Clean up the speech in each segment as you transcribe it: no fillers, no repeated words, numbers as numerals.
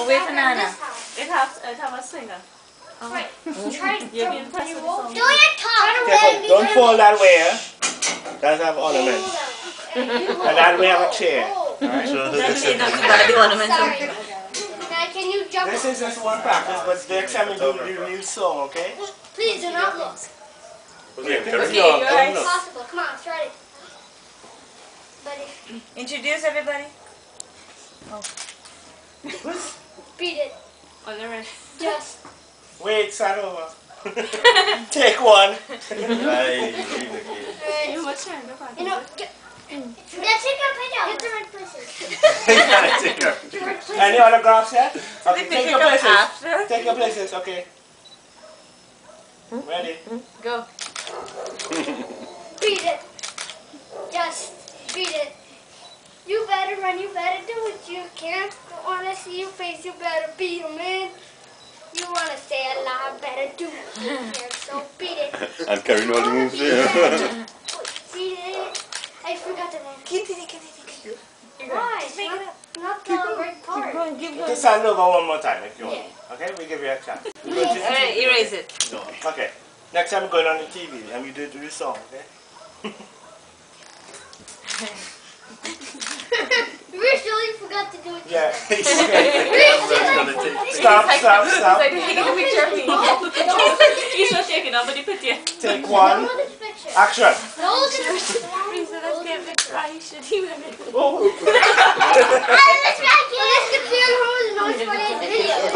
wait for Nana. It have a singer. Right. Try to You're being impressed with the song. do your tongue. Don't fall that way, eh? That's have ornaments. And that way have a chair. Alright? Definitely not about the ornaments. Sorry. Now can you jump? This is just one practice, but next time we do the real song, okay? Please do not look. Okay, yours. Possible. Come on, let's try it. Buddy. Introduce everybody. Beat it. Oh, the rest. Just. Wait, start over. Take one. You watch her. No problem. You know. Yeah, take a picture. Hit the right places. Any autographs yet? Okay, They take pick your up places. after. Take your places, okay. Ready? Go. Beat it. Just beat it. You better run, you better do what you can. Don't wanna see your face, you better beat 'em in. You wanna stay alive, better do what you can. So beat it. And carrying all the moves there. Beat it. I forgot the name. Continue. Why? It's not the right part. Just stand over one more time if you want. Okay, we give you a chance. Alright, erase it. Okay. Next time we're going on the TV and we do this song, okay? We're sure you forgot to do it. Yeah. We're Stop. He's like taking a picture of me. He's not taking up, but he put you. Take one. Action. No, Lisa, let's get the try. Should he have it? Oh.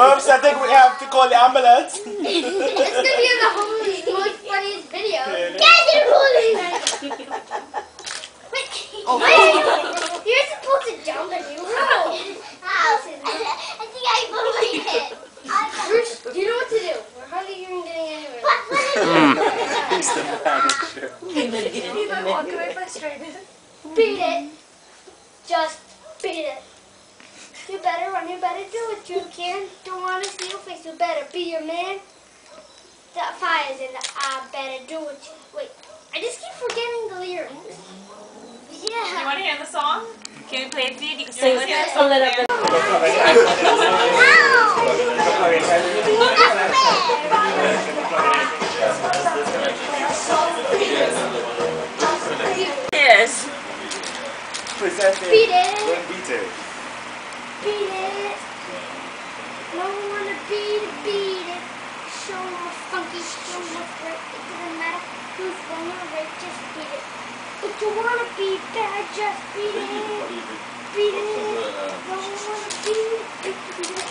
Oops, I think we have to call the ambulance. It's gonna be the most funniest video. Guys, you're rolling! Wait, you're supposed to jump and you roll. How? I think I blew my head. Bruce, you know what to do. We're hardly even getting anywhere. He's like walking right by straight. Beat it. Just beat it. You better run, you better do what you can. Don't want to see your face, you better be your man. The fire's in the I better do what you... Wait, I just keep forgetting the lyrics. Yeah. You want to hear the song? Can we play it for you? You can sing with us. A little bit. Yes. Present it. Beat it. Don't beat it. Beat it. No one to beat it. Show 'em what's funky, show 'em what's great. It doesn't matter who's wrong or right, just beat it. If you wanna be bad, just beat it. Beat it. No one wanna beat it. Beat it.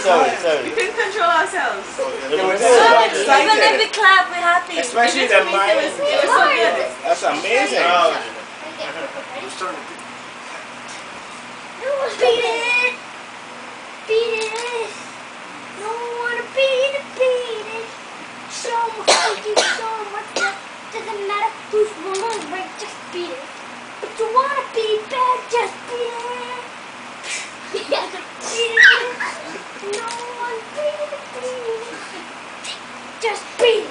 Sorry. We couldn't control ourselves. Even if we clap, we're happy. Especially the mind. It was so good. That's amazing. Beat it. Beat it. No one wanna beat it. Show 'em what's funky, show 'em what's good. Doesn't matter who's wrong or right, just beat it. If you wanna be bad, just beat it. Beat it. No one beat it. Just beat it.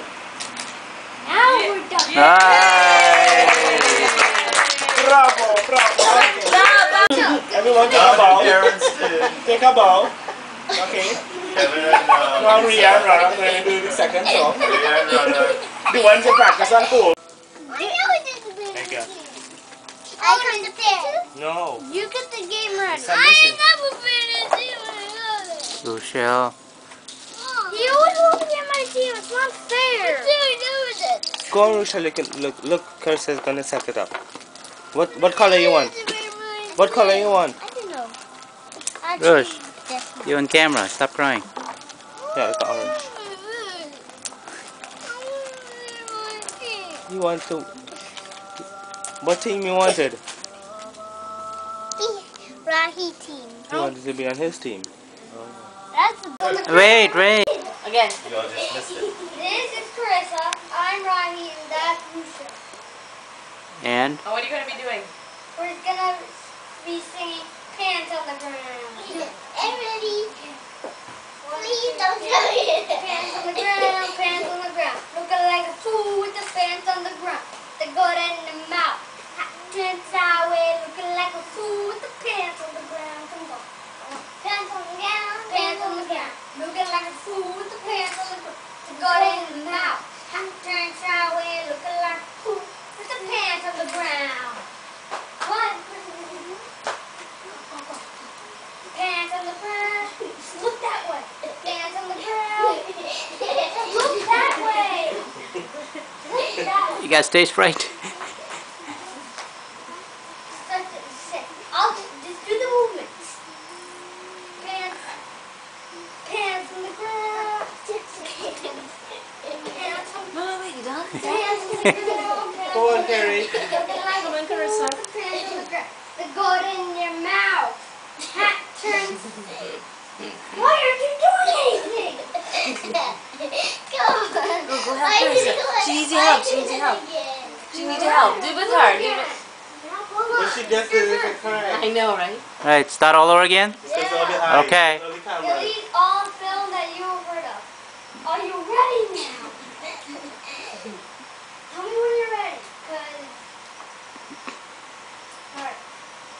Now we're done. Bravo. Everyone take a bow. Take a bow. Okay. Now Rian Rana going to do the second song. The ones you practice at home. Thank you. I come to play. No. You get the game ready. Submission. never finished it. Lucia. You always want to be on my team. It's not fair. What do I do with it? Go on, Rusha. Look. Curse gonna set it up. What color you want? What color you want? I don't know. Rush, you on camera. Stop crying. Yeah, it's orange. You want to? What team you wanted? Rahi team. You wanted to be on his team. That's Wait. Again. This is Carissa. I'm Rahi, and that's Lucia. And Oh, what are you going to be doing? We're gonna be singing Pants on the Ground. I'm ready. fool with the pants on the ground. The got in the mouth. Hat turned sideways, looking like a fool with the pants on the ground. What? Pants on the ground. Look that way. Pants on the ground. Look that way. Look that way. You got stage fright? I'll just do the movements. Pants on the ground. Pants on No, wait, you done? Pants on the ground. Go on, Harry. Come on, Carissa. Pants on the ground. The goat in your mouth. Hat turns. Why aren't you doing anything? Go on. Go help Carissa. She needs your help. She needs your help. She needs your help. Do it with her. Do it. But she just did it correct. I know, right? Alright, start all over again? Because all the eyes, Okay. all the cameras. Delete all film that you have heard of. Are you ready now? Tell me when you're ready. Alright.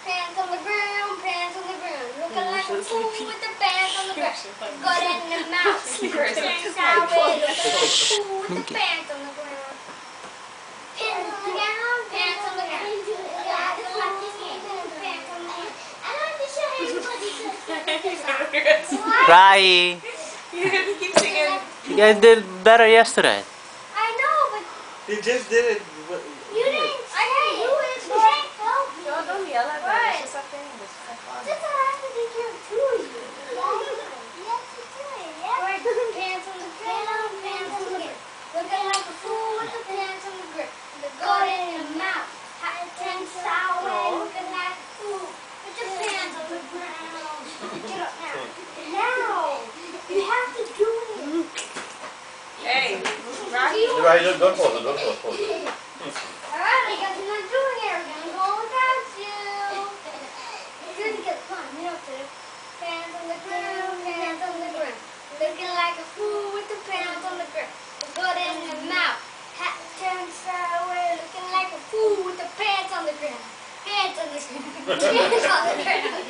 Pants on the ground, pants on the ground. Looking like a fool with the pants on the ground. Got in the mouth. Turn sideways, looking like a fool with the pants on the ground. Pants on the ground, pants on the ground. Cry! You're gonna keep singing. You guys did better yesterday. I know, but He just did it. you didn't. I didn't do it. You can't help me. Don't yell at her. Right. She's not saying this. Just I have to take care of two of you. Yes, you do it. Yeah. Right. Pants on the ground, pants on the ground. Looking like a fool with the pants on the ground. The goat in your mouth. Hat turned sideways, looking like a fool with the pants on the ground. Get up now. Now. You have to do it. Hey, Rocky. Right, don't pause it, don't pause it. Alright, I guess you're not doing it. We're gonna go without you. You're gonna get fun. You know what to do. Pants on the ground, pants on the ground. Looking like a fool with the pants on the ground. The goat in the mouth. Hat turned sideways. Looking like a fool with the pants on the ground. Pants on the ground. Pants on the ground.